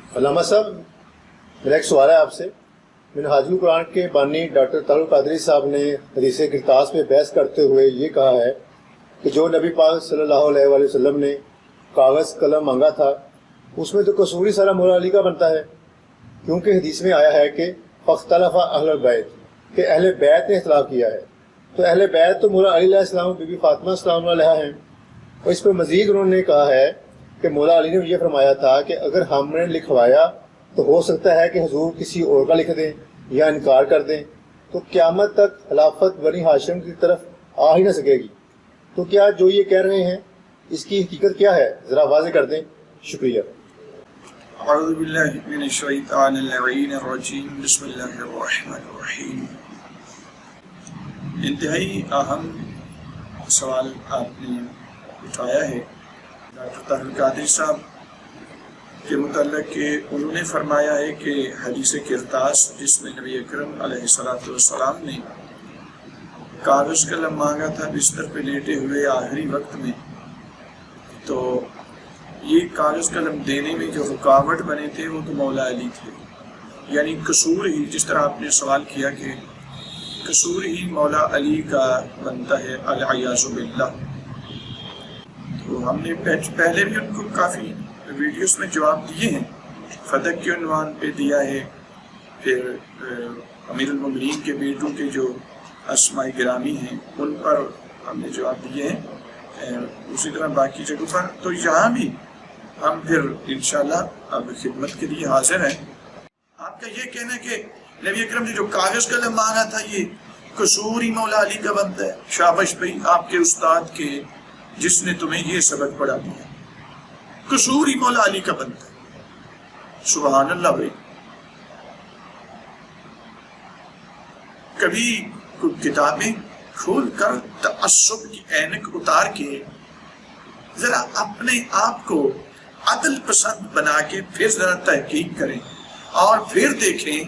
علامہ صاحب، میرا ایک سوال ہے آپ سے۔ منہاج القرآن کے بانی ڈاکٹر طاہر القادری صاحب نے حدیث کرتاس میں بحث کرتے ہوئے یہ کہا ہے کہ جو نبی پاک صلی اللہ علیہ وآلہ وسلم نے کاغذ قلم مانگا تھا اس میں تو قصور ہی سارا مولا علی کا بنتا ہے، کیونکہ حدیث میں آیا ہے کہ فاختلف اہل البیت، کہ اہل بیت نے اختلاف کیا ہے۔ تو اہل بیت تو مولا علی علیہ السلام بی بی فاطمہ السلام علیہ ہیں، اور اس پر مزید انہوں نے کہا ہے کہ مولا علی نے یہ فرمایا تھا کہ اگر ہم نے لکھوایا تو ہو سکتا ہے کہ حضور کسی اور کا لکھ دیں یا انکار کر دیں، تو قیامت تک خلافت بنی ہاشم کی طرف آ ہی نہ سکے گی۔ تو کیا جو یہ کہہ رہے ہیں اس کی حقیقت کیا ہے، ذرا واضح کر دیں، شکریہ۔ اعوذ باللہ من الشیطان اللعین الرجیم، بسم اللہ الرحمن الرحیم۔ انتہائی اہم سوال آپ نے اٹھایا ہے ڈاکٹر طاہر القادری صاحب کے متعلق، کہ انہوں نے فرمایا ہے کہ حدیث کرتاس جس میں نبی اکرم علیہ السلام نے کاغذ قلم مانگا تھا بستر پہ لیٹے ہوئے آخری وقت میں، تو یہ کاغذ قلم دینے میں جو رکاوٹ بنے تھے وہ تو مولا علی تھے، یعنی قصور ہی، جس طرح آپ نے سوال کیا کہ قصور ہی مولا علی کا بنتا ہے، العیاذ باللہ۔ تو ہم نے پہلے بھی ان کو کافی ویڈیوز میں جواب دیے ہیں، فتح کے عنوان پہ دیا ہے، پھر امیر المومنین کے بیٹوں کے جو اسماء گرامی ہیں ان پر ہم نے جواب دیے ہیں، اسی طرح باقی جگہوں پر۔ تو یہاں بھی ہم پھر انشاءاللہ اب خدمت کے لیے حاضر ہیں۔ آپ کا یہ کہنا ہے کہ نبی اکرم نے جو کاغذ قلم مانگا تھا یہ قصور ہی مولا علی کا بنتا ہے، شابش بھائی آپ کے استاد کے جس نے تمہیں یہ سبق پڑھا دیا، قصور ہی مولا علی کا بنتا ہے۔ سبحان اللہ بھائی، کبھی کوئی کتابیں کھول کر تعصب کی اینک اتار کے ذرا اپنے آپ کو عدل پسند بنا کے پھر ذرا تحقیق کریں اور پھر دیکھیں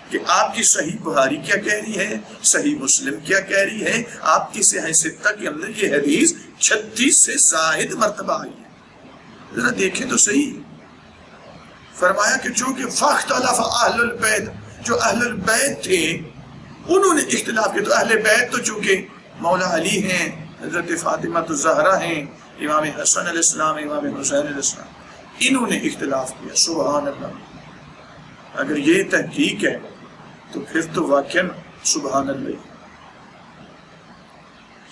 کہ آپ کی صحیح بخاری کیا کہہ رہی ہے، صحیح مسلم کیا کہہ رہی ہے۔ آپ کی صحیح ستہ کے اندر یہ حدیث 36 سے زائد مرتبہ آئی ہے، ذرا دیکھیں تو صحیح۔ فرمایا کہ چونکہ فاختلف اہل البیت، جو اہل البیت تھے انہوں نے اختلاف کیا، تو اہل بیت تو چونکہ مولا علی ہیں، حضرت فاطمہ الزہرا ہیں، امام حسن علیہ السلام، امام حسین علیہ السلام، انہوں نے اختلاف کیا۔ سبحان اللہ، اگر یہ تحقیق ہے تو پھر تو واقعاً سبحان اللہ۔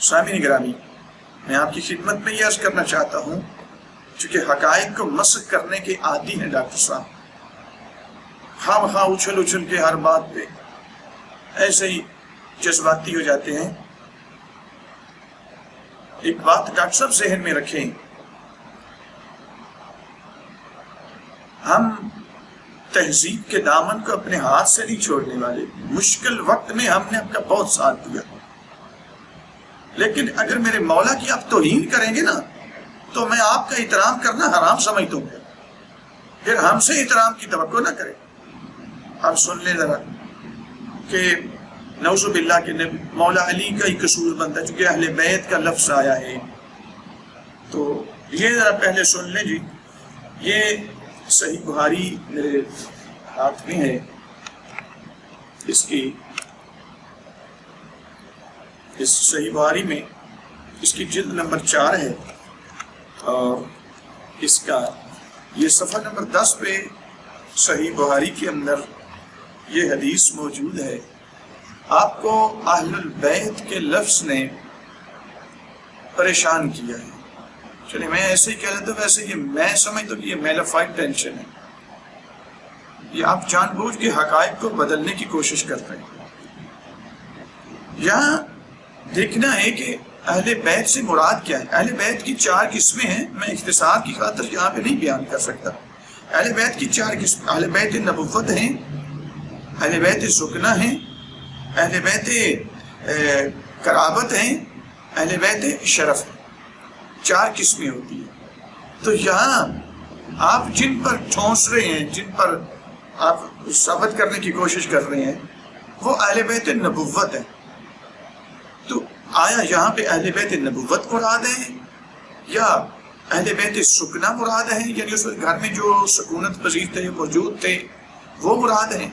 سامعین گرامی، میں آپ کی خدمت میں یہ عرض کرنا چاہتا ہوں، چونکہ حقائق کو مسخ کرنے کے عادی ہیں ڈاکٹر صاحب، ہاں اچھل اچھل کے ہر بات پہ ایسے ہی جذباتی ہو جاتے ہیں۔ ایک بات ڈاکٹر صاحب ذہن میں رکھیں، ہم تہذیب کے دامن کو اپنے ہاتھ سے نہیں چھوڑنے والے۔ مشکل وقت میں ہم نے آپ کا بہت ساتھ دیا، لیکن اگر میرے مولا کی آپ توہین کریں گے نا تو میں آپ کا احترام کرنا حرام سمجھتا ہوں، پھر ہم سے احترام کی توقع نہ کریں۔ آپ سن لیں ذرا کہ نعوذ باللہ کے مولا علی کا ہی قصور بنتا ہے، چونکہ اہل بیت کا لفظ آیا ہے۔ تو یہ ذرا پہلے سن لیں جی، یہ صحیح بخاری میرے ہاتھ میں ہے، اس صحیح بخاری میں اس کی جلد نمبر 4 ہے، اور اس کا یہ صفحہ نمبر 10 پہ صحیح بخاری کے اندر یہ حدیث موجود ہے۔ آپ کو اہل البیت کے لفظ نے پریشان کیا ہے۔ چلیے میں ایسے ہی کہہ لیتا ہوں، ویسے یہ میں سمجھتا ہوں کہ یہ میلافائڈ ٹینشن ہے، یہ آپ جان بوجھ کے حقائق کو بدلنے کی کوشش کرتے ہیں۔ یہاں دیکھنا ہے کہ اہل بیت سے مراد کیا ہے۔ اہل بیت کی 4 قسمیں ہیں، میں اختصار کی خاطر یہاں پہ نہیں بیان کر سکتا۔ اہل بیت کی 4 قسمیں، اہل بیت نبوت ہیں، اہل بیت سکنہ ہیں، اہل بیت قرابت ہیں، اہل بیت شرف ہیں۔ 4 قسمیں ہوتی ہیں۔ تو یہاں آپ جن پر ٹھونس رہے ہیں، جن پر آپ ثابت کرنے کی کوشش کر رہے ہیں، وہ اہل بیت نبوت ہیں۔ تو آیا یہاں پہ اہل بیت نبوت مراد ہیں یا اہل بیت سکنا مراد ہیں، یعنی اس گھر میں جو سکونت پذیر تھے، موجود تھے، وہ مراد ہیں؟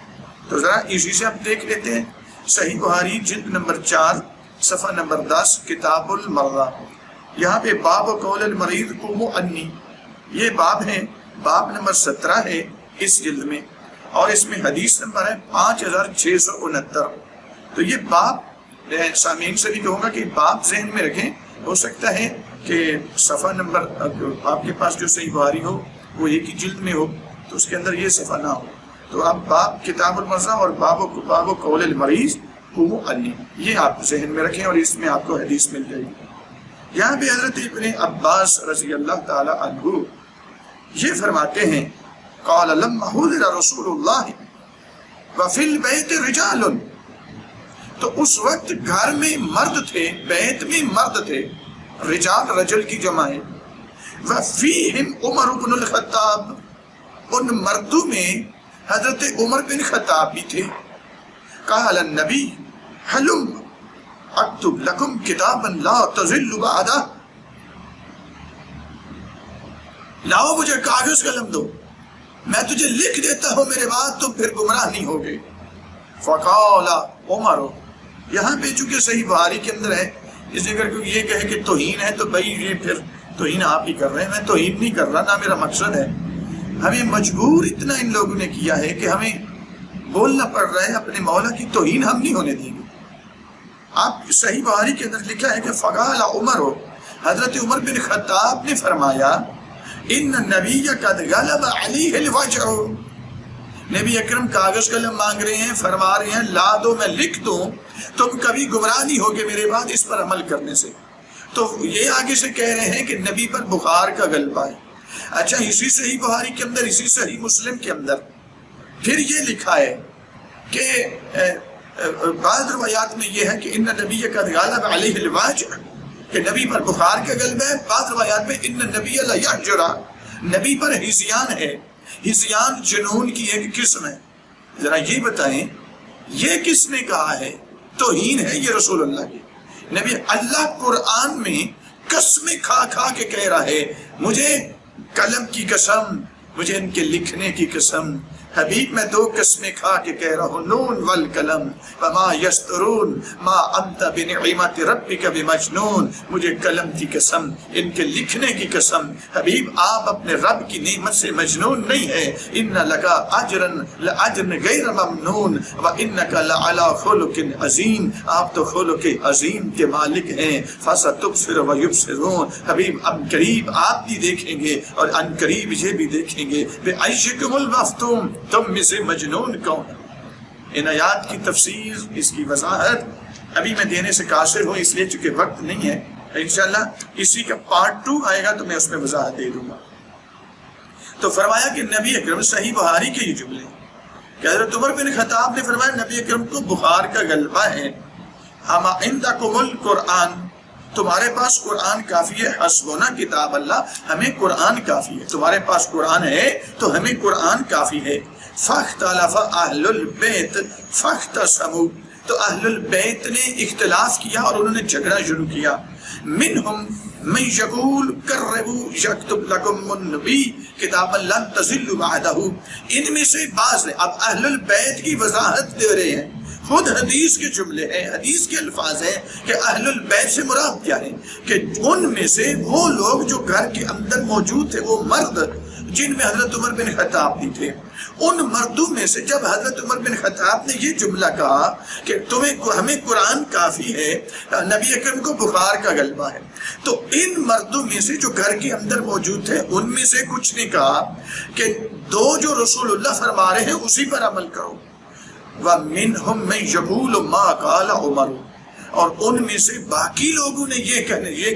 تو ذرا اسی سے آپ دیکھ لیتے ہیں۔ صحیح بخاری جلد نمبر 4 صفحہ نمبر 10 کتاب المرضى، یہاں پہ باب قول المریض قوموا انی، یہ باب ہے، باب نمبر 17 ہے اس جلد میں، اور اس میں حدیث نمبر ہے 5669۔ تو یہ باب سامعین سے بھی کہوں گا کہ باب ذہن میں رکھیں، ہو سکتا ہے کہ صفحہ نمبر آپ کے پاس جو صحیح بخاری ہو وہ ایک ہی جلد میں ہو تو اس کے اندر یہ صفحہ نہ ہو، تو آپ باب کتاب المرضى اور باب قول المریض قوموا انی یہ آپ ذہن میں رکھیں، اور اس میں آپ کو حدیث مل جائے گی۔ یہاں پہ حضرت ابن عباس رضی اللہ تعالی عنہ یہ فرماتے ہیں قال لما حضر رسول اللہ وفی البیت رجال، تو اس وقت گھر میں مرد تھے، بیت میں مرد تھے، رجال رجل کی جمع ہے، وفیہم عمر بن الخطاب، ان مردوں میں حضرت عمر بن خطاب بھی تھے۔ قال النبی حلم اکتب لکم کتابا لا تضلوا بعدہ، لاؤ مجھے کاغذ قلم دو، میں تجھے لکھ دیتا ہوں میرے بعد تو پھر گمراہ نہیں ہوگے۔ فقال عمر، یہاں پہ چونکہ صحیح بخاری کے اندر ہے، اس لیے اگر یہ کہے کہ توہین ہے تو بھائی یہ پھر توہین آپ ہی کر رہے ہیں، میں توہین نہیں کر رہا، نہ میرا مقصد ہے، ہمیں مجبور اتنا ان لوگوں نے کیا ہے کہ ہمیں بولنا پڑ رہا ہے، اپنے مولا کی توہین ہم نہیں ہونے دیں گے۔ آپ صحیح بخاری کے اندر لکھا ہے کہ فقال عمر، حضرت عمر بن خطاب نے فرمایا ان النبی قد غلب علیہ الوجع، نبی اکرم کاغذ قلم مانگ رہے ہیں، فرما رہے ہیں لا دو میں لکھ دوں، تم کبھی گمراہ نہیں ہوگے میرے بعد اس پر عمل کرنے سے۔ تو یہ آگے سے کہہ رہے ہیں کہ نبی پر بخار کا غلبہ ہے۔ اچھا، اسی صحیح بخاری کے اندر، اسی صحیح مسلم کے اندر پھر یہ لکھا ہے کہ بعض روایات میں یہ ہے کہ ان نبی قد غلب علیہ الوجع، کہ نبی پر بخار کا غلبہ ہے۔ بعض روایات میں ان نبی لا یحجر، نبی پر ہذیان ہے۔ ہذیان جنون کی ایک قسم ہے۔ ذرا یہ بتائیں یہ کس نے کہا ہے؟ توہین ہے یہ رسول اللہ کی۔ نبی اللہ قرآن میں قسمیں کھا کھا کے کہہ رہا ہے مجھے قلم کی قسم، مجھے ان کے لکھنے کی قسم، حبیب میں 2 قسمیں کھا کے کہہ رہا ہوں، نون والقلم وما یسطرون ما انت بنعمت ربک بمجنون، مجھے قلم کی قسم، ان کے لکھنے کی قسم، حبیب آپ اپنے رب کی نعمت سے مجنون نہیں ہے۔ ان لکا اجرا غیر ممنون وانک لعلی خلق عظیم، آپ تو خلق عظیم کے مالک ہیں۔ فستبصر ویبصرون، حبیب اب قریب آپ بھی دیکھیں گے اور ان قریب یہ بھی دیکھیں گے۔ بِأَيِّكُمُ الْمَفْتُونُ، تم میں سے مجنون کون؟ ان آیات کی تفسیر، اس کی وضاحت ابھی میں دینے سے قاصر ہوں، اس لیے چونکہ وقت نہیں ہے، انشاءاللہ اسی کا پارٹ 2 آئے گا تو میں اس میں وضاحت دے دوں گا۔ تو فرمایا کہ نبی اکرم، صحیح بخاری کے یہ جملے کہ حضرت عمر بن خطاب نے فرمایا نبی اکرم کو بخار کا غلبہ ہے، ہم عندکم القرآن، تمہارے پاس قرآن کافی ہے، حسبنا کتاب اللہ، ہمیں قرآن کافی ہے، تمہارے پاس قرآن ہے تو ہمیں قرآن کافی ہے۔ فاختلف اہل البیت فاختصموا، تو اہل البیت نے اختلاف کیا اور انہوں نے جھگڑا شروع کیا۔ منہم من یقول قربوا یکتب لکم النبی کتابا لن تضلوا بعدہ، ان میں سے بعض نے، اب اہل البیت کی وضاحت دے رہے ہیں، خود حدیث کے جملے ہیں، حدیث کے الفاظ ہیں کہ اہل البیت سے مراد کیا ہے کہ ان میں سے وہ لوگ جو گھر کے اندر موجود تھے، وہ مرد جن میں حضرت عمر بن خطاب بھی تھے، ان مردوں میں سے جب حضرت عمر بن خطاب نے یہ جملہ کہا کہ ہمیں قرآن کافی ہے، نبی اکرم کو بخار کا غلبہ ہے، تو ان مردوں میں سے جو گھر کے اندر موجود تھے ان میں سے کچھ نے کہا کہ 2 جو رسول اللہ فرما رہے ہیں اسی پر عمل کرو۔ وَمِنْهُمْ مَنْ يَقُولُ مَا قَالَ عُمَرُ، اور ان میں سے باقی لوگوں نے یہ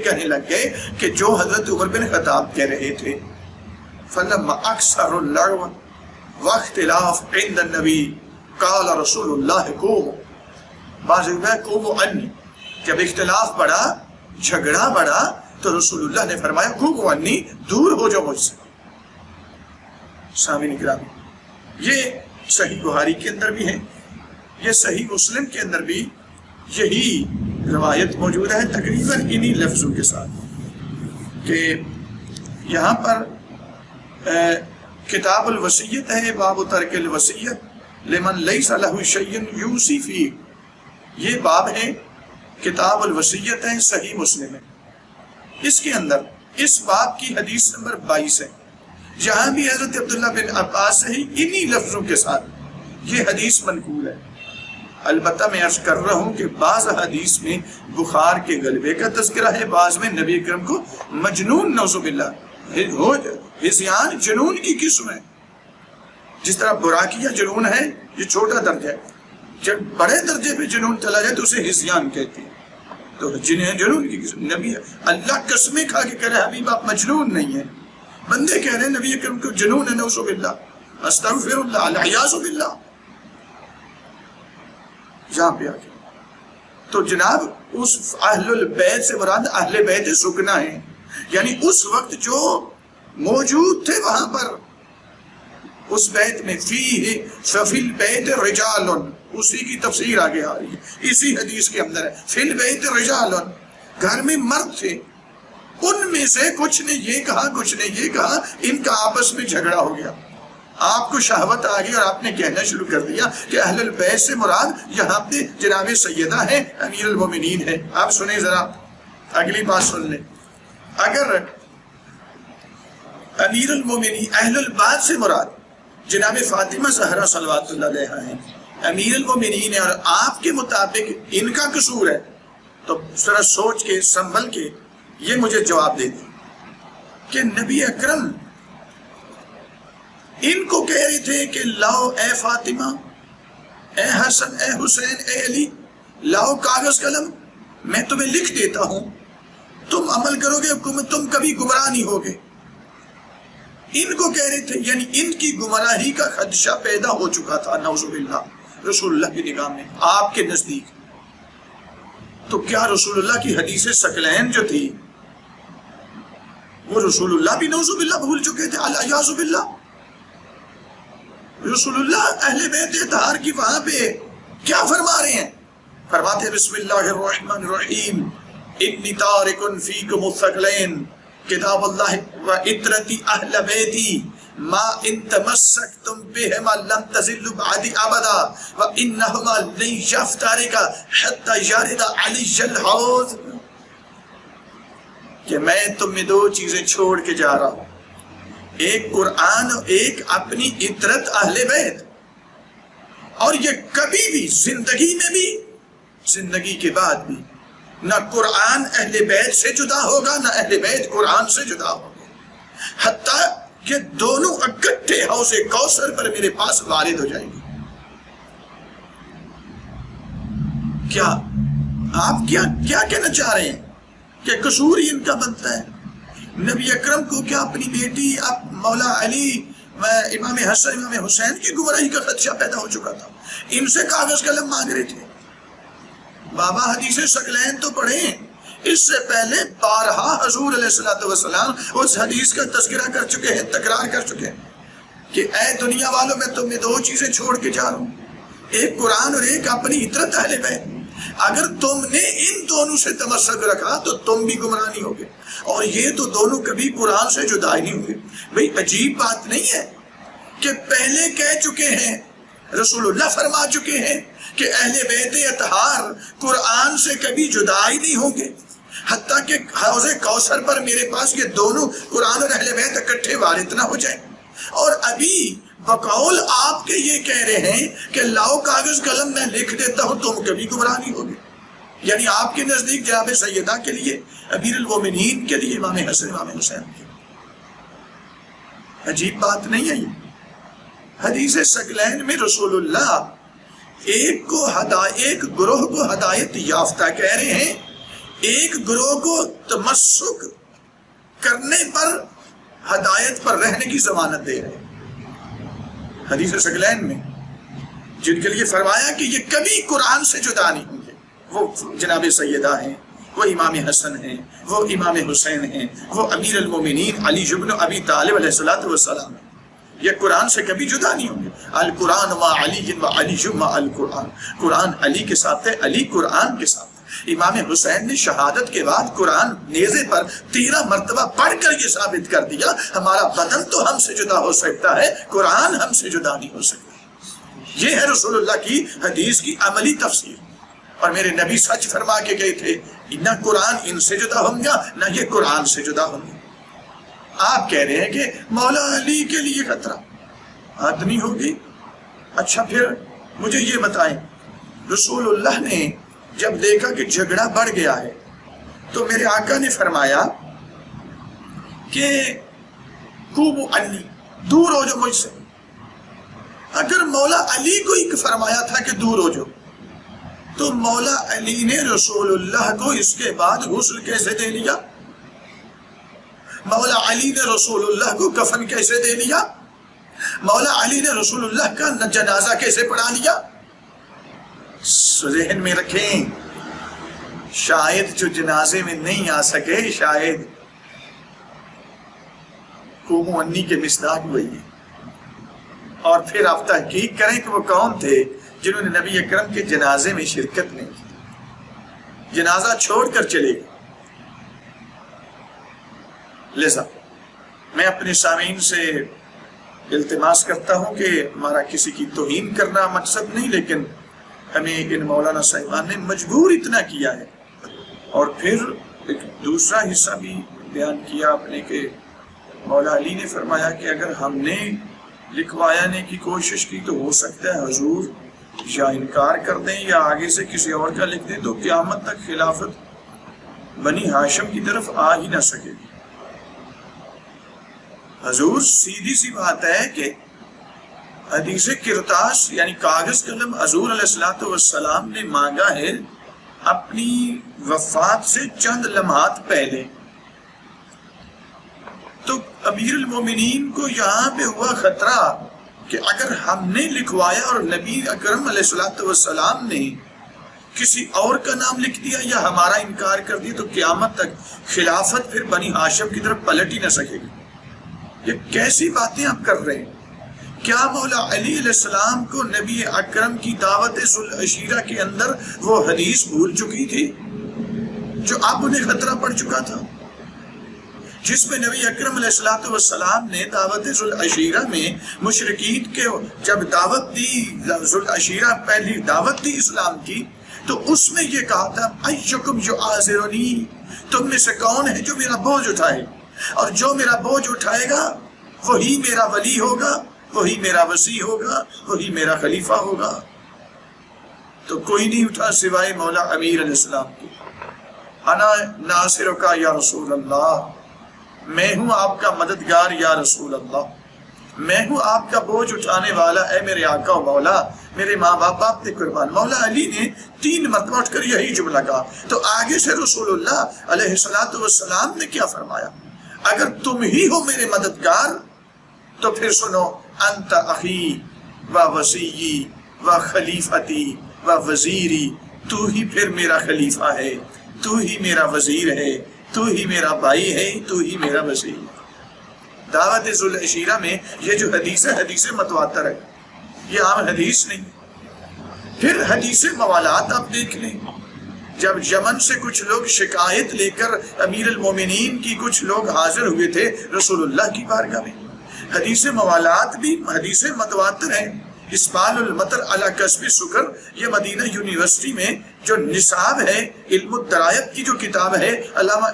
کہنے لگ گئے کہ جو حضرت عمر بن خطاب کہہ رہے تھے۔ فَلَمَّا أَكْثَرُ اللَّغْوَ وَاخْتِلَافَ عِنْدَ النَّبِيِّ قَالَ رسول اللہ قُومُوا، بعض قُومُوا عَنِّی، جب اختلاف بڑھا، جھگڑا بڑھا تو رسول اللہ نے فرمایا قُومُوا عَنِّی، دور ہو جاؤ مجھ سے۔ سامعین کرام، یہ صحیح بخاری کے اندر بھی ہے، یہ صحیح مسلم کے اندر بھی یہی روایت موجود ہے تقریباً انہی لفظوں کے ساتھ کہ یہاں پر کتاب الوصیت ہے، باب ترک الوصیت لمن لیس لہ شیء یوصی فیہ، یہ باب ہے کتاب الوصیت ہے، صحیح مسلم ہے۔ اس کے اندر اس باب کی حدیث نمبر 22 ہے، جہاں بھی حضرت عبداللہ بن عباس سے ہی انہی لفظوں کے ساتھ یہ حدیث منقول ہے۔ البتہ میں عرض کر رہا ہوں کہ بعض حدیث میں بخار کے غلبے کا تذکرہ ہے، بعض میں نبی اکرم کو مجنون، نعوذ باللہ، ہذیان جنون کی قسم ہے۔ جس طرح براکیہ جنون ہے، یہ چھوٹا درجہ ہے، جب بڑے درجے پہ جنون چلا جائے تو اسے ہذیان کہتے ہیں۔ تو جنون کی قسم، نبی اللہ قسمیں کھا کے کہہ رہے حبیب آپ مجنون نہیں ہیں، بندے کہہ رہے ہیں نبی اکرم کو جنون ہے، نعوذ باللہ، استغفر اللہ، العیاذ باللہ، جہاں پہ آگے۔ تو جناب اس اہل البیت سے مراد اہل بیت سکنا ہے، یعنی اس وقت جو موجود تھے وہاں پر اس بیت میں، فی البیت رجال، اسی کی تفسیر آگے آ رہی ہے، اسی حدیث کے اندر ہے، فی البیت رجال، گھر میں مرد تھے، ان میں سے کچھ نے یہ کہا کچھ نے یہ کہا، ان کا آپس میں جھگڑا ہو گیا، آپ کو شہوت آ گئی اور آپ نے کہنا شروع کر دیا کہ اہل البیت سے مراد یہاں پہ جناب سیدہ ہے، امیر المومنین ہے۔ آپ سنیں ذرا، اگلی بات سن لیں، اگر امیر المومنین اہل البیت سے مراد جناب فاطمہ زہرا صلوات اللہ علیہا ہیں، امیر المومنین ہے، اور آپ کے مطابق ان کا قصور ہے، تو ذرا سوچ کے سنبھل کے یہ مجھے جواب دے دیں کہ نبی اکرم ان کو کہہ رہے تھے کہ لاؤ اے فاطمہ، اے حسن، اے حسین، اے علی، لاؤ کاغذ قلم، میں تمہیں لکھ دیتا ہوں، تم عمل کرو گے، تم کبھی گمراہ نہیں ہوگے۔ ان کو کہہ رہے تھے، یعنی ان کی گمراہی کا خدشہ پیدا ہو چکا تھا، نعوذ باللہ، رسول اللہ کی نگاہ میں، آپ کے نزدیک۔ تو کیا رسول اللہ کی حدیث ثقلین جو تھی وہ رسول اللہ بھی نعوذ باللہ بھول چکے تھے؟ العیاذ باللہ، رسول اللہ اہل بیت اطہار کی وہاں پہ کیا فرما رہے ہیں؟ فرماتے ہیں بسم اللہ الرحمن الرحیم، انی تارک فیکم الثقلین، کتاب اللہ و عطرتی اہل بیتی، ما ان تمسکتم بہما لم تزلوا بعدی ابدا و انہما لن یفترقا حتی یرد علی الحوض، کہ میں تم میں دو چیزیں چھوڑ کے جا رہا ہوں، ایک قرآن، ایک اپنی عطرت اہل بیت، اور یہ کبھی بھی زندگی میں بھی زندگی کے بعد بھی نہ قرآن اہل بیت سے جدا ہوگا، نہ اہل بیت قرآن سے جدا ہوگا، حتیٰ کہ دونوں اکٹھے حوض کوثر پر میرے پاس وارد ہو جائیں گے۔ کیا آپ کیا کہنا چاہ رہے ہیں کہ قصور ہی ان کا بنتا ہے؟ نبی اکرم کو کیا اپنی بیٹی مولا علی، امام حسن، امام حسین کی گمراہی کا خدشہ پیدا ہو چکا تھا؟ ان سے کاغذ قلم مانگ رہے تھے۔ بابا حدیث ثقلین تو پڑھیں، اس سے پہلے بارہا حضور علیہ السلام اس حدیث کا تذکرہ کر چکے ہیں، تکرار کر چکے ہیں کہ اے دنیا والوں، میں تمہیں دو چیزیں چھوڑ کے جا رہا ہوں، ایک قرآن اور ایک اپنی عطرت اہل بیت۔ اگر تم نے ان دونوں سے تمسک رکھا تو تم بھی گمراہ نہیں ہوگے، اور یہ تو دونوں کبھی قرآن سے جدا ہی نہیں ہوئے۔ بھئی عجیب بات نہیں ہے کہ پہلے کہہ چکے ہیں، رسول اللہ فرما چکے ہیں کہ اہل بیت اطہار قرآن سے کبھی جدا ہی نہیں ہوں گے، حتیٰ کہ حوض کوثر پر میرے پاس یہ دونوں قرآن اور اہل بیت اکٹھے وارد نہ ہو جائیں، اور ابھی بقول آپ کے یہ کہہ رہے ہیں کہ لاؤ کاغذ قلم، میں لکھ دیتا ہوں، تم کبھی گمراہ نہیں ہوگے۔ یعنی آپ کے نزدیک جناب سیدہ کے لیے، امیر المومنین کے لیے، امام حسن، امام حسین کے لیے عجیب بات نہیں ہے یہ۔ حدیث ثقلین میں رسول اللہ ایک گروہ کو ہدایت یافتہ کہہ رہے ہیں، ایک گروہ کو تمسک کرنے پر، ہدایت پر رہنے کی ضمانت دے رہے ہیں۔ حدیث ثقلین میں جن کے لیے فرمایا کہ یہ کبھی قرآن سے جدا نہیں ہوں گے، وہ جناب سیدہ ہیں، وہ امام حسن ہیں، وہ امام حسین ہیں، وہ امیر المومنین علی بن ابی طالب علیہ السلام ہیں، یہ قرآن سے کبھی جدا نہیں ہوں گے۔ القرآن ما علی و علی ما القرآن، قرآن علی کے ساتھ ہے، علی قرآن کے ساتھ ہے۔ امام حسین نے شہادت کے بعد قرآن نیزے پر 13 مرتبہ پڑھ کر یہ ثابت کر دیا ہمارا بدن تو ہم سے جدا ہو سکتا ہے، قرآن ہم سے جدا نہیں ہو سکتا۔ یہ ہے رسول اللہ کی حدیث کی عملی تفسیر۔ اور میرے نبی سچ فرما کے گئے تھے، نہ قرآن ان سے جدا ہوں گا نہ یہ قرآن سے جدا ہوں گا۔ آپ کہہ رہے ہیں کہ مولا علی کے لیے خطرہ، آدمی ہوگی۔ اچھا پھر مجھے یہ بتائیں، رسول اللہ نے جب دیکھا کہ جھگڑا بڑھ گیا ہے تو میرے آقا نے فرمایا کہ قوموا عنی، دور ہو جاؤ مجھ سے۔ اگر مولا علی کو ایک فرمایا تھا کہ دور ہو جاؤ، تو مولا علی نے رسول اللہ کو اس کے بعد غسل کیسے دے لیا؟ مولا علی نے رسول اللہ کو کفن کیسے دے لیا؟ مولا علی نے رسول اللہ کا جنازہ کیسے پڑھا لیا؟ ذہن میں رکھیں، شاید جو جنازے میں نہیں آ سکے، شاید قوموا عنی کے مصداق وہی ہے۔ اور پھر آپ تحقیق کریں کہ وہ کون تھے جنہوں نے نبی اکرم کے جنازے میں شرکت نہیں کی، جنازہ چھوڑ کر چلے گئے۔ لہذا میں اپنے سامعین سے التماس کرتا ہوں کہ ہمارا کسی کی توہین کرنا مقصد نہیں، لیکن ہمیں ان مولانا صاحبان نے مجبور اتنا کیا ہے۔ اور پھر ایک دوسرا حصہ بھی بیان کیا آپ نے کہ مولا علی نے فرمایا کہ اگر ہم نے لکھوانے کی کوشش کی تو ہو سکتا ہے حضور یا انکار کر دیں یا آگے سے کسی اور کا لکھ دیں، تو قیامت تک خلافت بنی ہاشم کی طرف آ ہی نہ سکے گی۔ حضور سیدھی سی بات ہے کہ حدیث کرتاس یعنی کاغذ قلم حضور علیہ السلام نے مانگا ہے اپنی وفات سے چند لمحات پہلے۔ تو امیر المومنین کو یہاں پہ ہوا خطرہ کہ اگر ہم نے لکھوایا اور نبی اکرم علیہ السلام نے کسی اور کا نام لکھ دیا یا ہمارا انکار کر دیا تو قیامت تک خلافت پھر بنی ہاشم کی طرف پلٹ ہی نہ سکے گی۔ یہ کیسی باتیں آپ کر رہے ہیں؟ کیا مولا علی علیہ السلام کو نبی اکرم کی دعوت ذوالعشیرہ کے اندر وہ حدیث بھول چکی تھی جو اب انہیں خطرہ پڑ چکا تھا، جس میں نبی اکرم علیہ السلام نے دعوت ذوالعشیرہ میں مشرکین کے جب دعوت دی، ذوالعشیرہ پہلی دعوت دی اسلام کی، تو اس میں یہ کہا تھا ایکم یعاذرنی، تم میں سے کون ہے جو میرا بوجھ اٹھائے، اور جو میرا بوجھ اٹھائے گا وہی میرا ولی ہوگا، وہی میرا وصی ہوگا، وہی میرا خلیفہ ہوگا۔ تو کوئی نہیں اٹھا سوائے مولا امیر علیہ السلام کی۔ انا ناصرک یا رسول اللہ، میں ہوں آپ کا مددگار یا رسول اللہ، میں ہوں آپ کا بوجھ اٹھانے والا اے میرے آقا و مولا، میرے ماں باپ آپ نے قربان۔ مولا علی نے 3 مرتبہ اٹھ کر یہی جملہ کہا۔ تو آگے سے رسول اللہ علیہ السلام نے کیا فرمایا؟ اگر تم ہی ہو میرے مددگار تو پھر سنو، انت اخی و وصی و خلیفتی و وزیری، تو ہی پھر میرا خلیفہ ہے، تو ہی میرا وزیر ہے، تو ہی میرا بھائی ہے، تو ہی میرا وزیر۔ دعوت ذوالعشیرہ میں یہ جو حدیث ہے، حدیث متواتر ہے، یہ عام حدیث نہیں۔ پھر حدیث موالات آپ دیکھ لیں، جب یمن سے کچھ لوگ شکایت لے کر امیر المومنین کی کچھ لوگ حاضر ہوئے تھے رسول اللہ کی بارگاہ میں، حدیث موالات بھی حدیث متواتر ہیں۔ اسبال المطر علی کسب سکر، یہ مدینہ یونیورسٹی میں جو نصاب ہے، علم الدرایت کی جو کتاب ہے، علامہ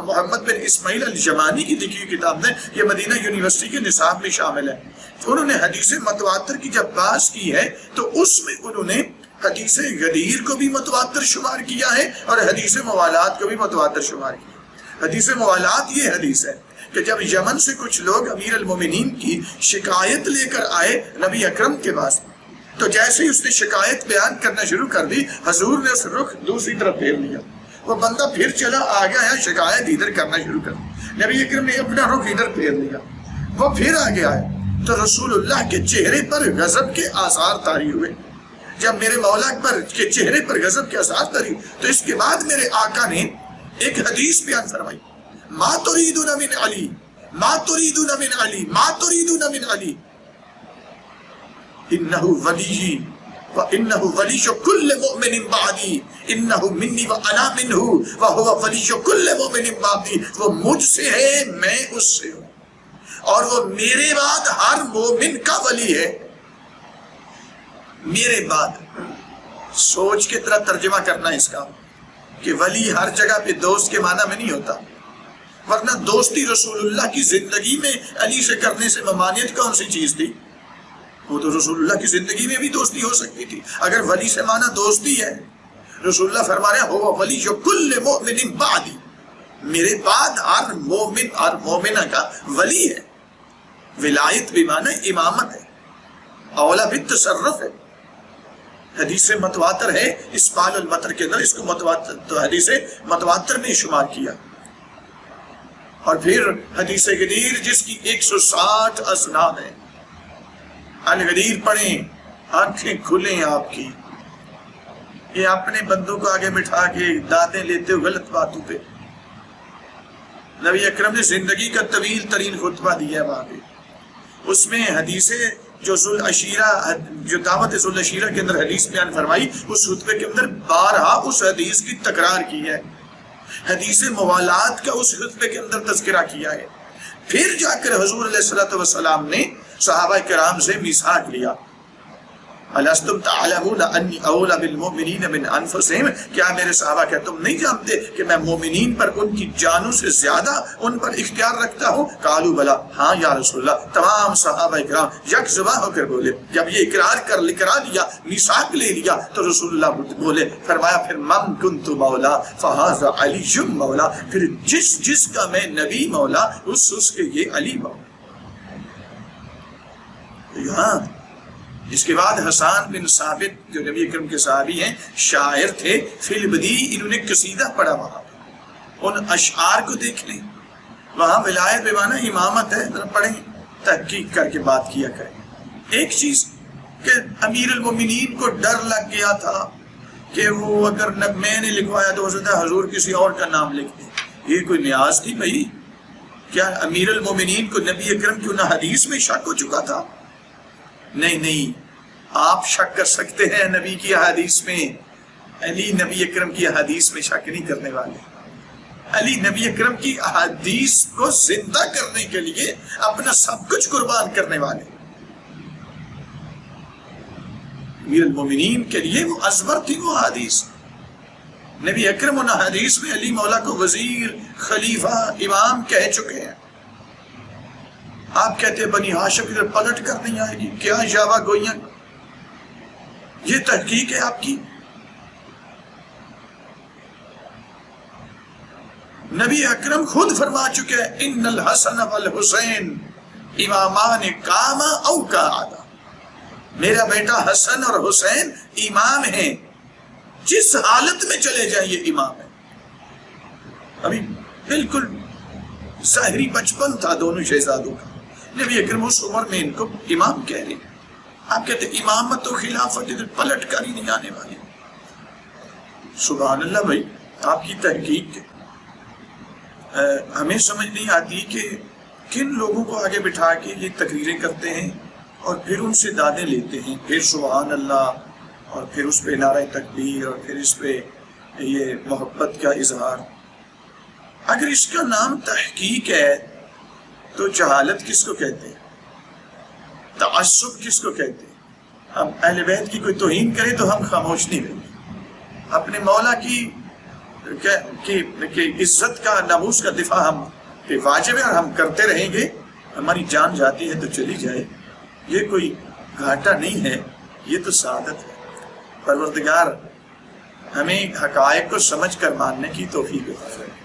محمد بن اسماعیل الجمانی کی لکھی ہوئی کتاب ہے، یہ مدینہ یونیورسٹی کے نصاب میں شامل ہے۔ انہوں نے حدیث متواتر کی جب بحث کی ہے تو اس میں انہوں نے حدیث غدیر کو بھی متواتر شمار کیا ہے اور حدیث موالات کو بھی متواتر شمار کیا۔ حدیث موالات یہ حدیث ہے کہ جب یمن سے کچھ لوگ امیر المومنین کی شکایت لے کر آئے نبی اکرم کے پاس، تو جیسے ہی اس نے شکایت بیان کرنا شروع کر دی، حضور نے اس رخ دوسری طرف پھیر لیا۔ وہ بندہ پھر چلا آگیا ہے، شکایت ادھر کرنا شروع کر دی، نبی اکرم نے اپنا رخ ادھر پھیر لیا، وہ پھر آ گیا ہے۔ تو رسول اللہ کے چہرے پر غضب کے آثار طاری ہوئے۔ جب میرے مولا پر کے چہرے پر غضب کے آثار طاری، تو اس کے بعد میرے آقا نے ایک حدیث بیان فرمائی، ما تريدون من علی، ما تريدون من علی، ما تريدون من علی، انہ ولی وَإِنَّهُ وَلِيُّ كُلِّ مُؤْمِنٍ بَعْدِي إِنَّهُ مِنِّي وَأَنَا مِنْهُ وَهُوَ وَلِيُّ كُلِّ مُؤْمِنٍ بَعْدِي، وہ مجھ سے ہے، میں اس سے ہوں، اور وہ میرے بعد ہر مومن کا ولی ہے۔ میرے بعد سوچ کے طرح ترجمہ کرنا اس کا کہ ولی ہر جگہ پہ دوست کے معنی میں نہیں ہوتا، ورنہ دوستی رسول اللہ کی زندگی میں علی سے کرنے سے ممانعت کون سی چیز تھی؟ وہ تو رسول اللہ کی زندگی میں بھی دوستی ہو سکتی تھی۔ اگر ولی سے معنی دوستی ہے، رسول اللہ فرما رہے ہیں هو ولی کل مؤمن بعدی، میرے بعد ہر مومن اور مومنہ کا ولی ہے۔ ولایت بھی معنی امامت ہے، اولا بالتصرف ہے۔ حدیث متواتر ہے، اسبال المطر کے اندر اس کو متواتر، تو حدیث متواتر میں شمار کیا۔ اور پھر حدیث غدیر جس کی 160 اسناد ہیں، الغدیر پڑھیں، آنکھیں کھلیں آپ کی۔ یہ اپنے بندوں کو آگے بٹھا کے دادیں لیتے ہو غلط باتوں پہ۔ نبی اکرم نے زندگی کا طویل ترین خطبہ دیا ہے وہاں پہ، اس میں حدیث جو جو دعوت ذوالعشیرہ کے اندر حدیث بیان فرمائی، اس خطبے کے اندر بارہا اس حدیث کی تکرار کی ہے، حدیث موالات کا اس خطبے کے اندر تذکرہ کیا ہے۔ پھر جا کر حضور علیہ الصلوۃ والسلام نے صحابہ کرام سے میثاق لیا، الستم تعلمون انی اولی بالمؤمنین من انفسہم، کیا میرے صحابہ کہ تم نہیں جانتے کہ میں مومنین پر ان کی جانوں سے زیادہ ان پر اختیار رکھتا ہوں؟ قالوا بلا، ہاں یا رسول اللہ۔ تمام صحابہ کرام یک زباں ہو کر بولے۔ جب یہ اقرار کرا لیا، میثاق لے لیا، تو رسول اللہ بولے، فرمایا پھر من کنت مولا فہذا علی مولا، پھر جس کا میں نبی مولا، اس کے یہ علی مولا۔ یہاں اس کے بعد حسان بن ثابت جو نبی اکرم کے صحابی ہیں، شاعر تھے، فی البدی، انہوں نے قصیدہ پڑھا وہاں پہ۔ ان اشعار کو دیکھ لیں، وہاں ولایت بے معنی امامت ہے، پڑھیں، تحقیق کر کے بات کیا کریں۔ ایک چیز کہ امیر المومنین کو ڈر لگ گیا تھا کہ وہ اگر میں نے لکھوایا تو ہو سکتا ہے حضور کسی اور کا نام لکھ دیں۔ یہ کوئی نیاز تھی بھائی؟ کیا امیر المومنین کو نبی اکرم کیوں نہ حدیث میں شک ہو چکا تھا؟ نہیں، آپ شک کر سکتے ہیں نبی کی حدیث میں، علی نبی اکرم کی حدیث میں شک نہیں کرنے والے۔ علی نبی اکرم کی حدیث کو زندہ کرنے کے لیے اپنا سب کچھ قربان کرنے والے۔ امیر المومنین کے لیے وہ ازبر تھی وہ حدیث۔ نبی اکرم ان حدیث میں علی مولا کو وزیر، خلیفہ، امام کہہ چکے ہیں۔ آپ کہتے ہیں بنی ہاشم ادھر پلٹ کر نہیں آئے گی، کیا یاوا گوئیاں؟ یہ تحقیق ہے آپ کی؟ نبی اکرم خود فرما چکے ہیں ان الحسن والحسین امامان کاما او قعدا، میرا بیٹا حسن اور حسین امام ہیں، جس حالت میں چلے جائیں یہ امام ہے۔ ابھی بالکل ظاہری بچپن تھا دونوں شہزادوں کا، نبی اکرم اس عمر میں ان کو امام کہہ رہے ہیں۔ آپ کہتے ہیں امامت و خلافت ادھر پلٹ کر ہی نہیں آنے والی۔ سبحان اللہ بھائی، آپ کی تحقیق ہمیں سمجھ نہیں آتی کہ کن لوگوں کو آگے بٹھا کے یہ تقریریں کرتے ہیں اور پھر ان سے دادیں لیتے ہیں، پھر سبحان اللہ، اور پھر اس پہ نعرہ تکبیر، اور پھر اس پہ یہ محبت کا اظہار۔ اگر اس کا نام تحقیق ہے تو جہالت کس کو کہتے ہیں؟ تعصب کس کو کہتے ہیں؟ ہم اہل بیت کی کوئی توہین کرے تو ہم خاموش نہیں رہیں گے۔ اپنے مولا کی عزت کا، ناموس کا دفاع ہم پہ واجب ہے اور ہم کرتے رہیں گے۔ ہماری جان جاتی ہے تو چلی جائے، یہ کوئی گھاٹا نہیں ہے، یہ تو سعادت ہے۔ پروردگار ہمیں حقائق کو سمجھ کر ماننے کی توفیق عطا فرمائے۔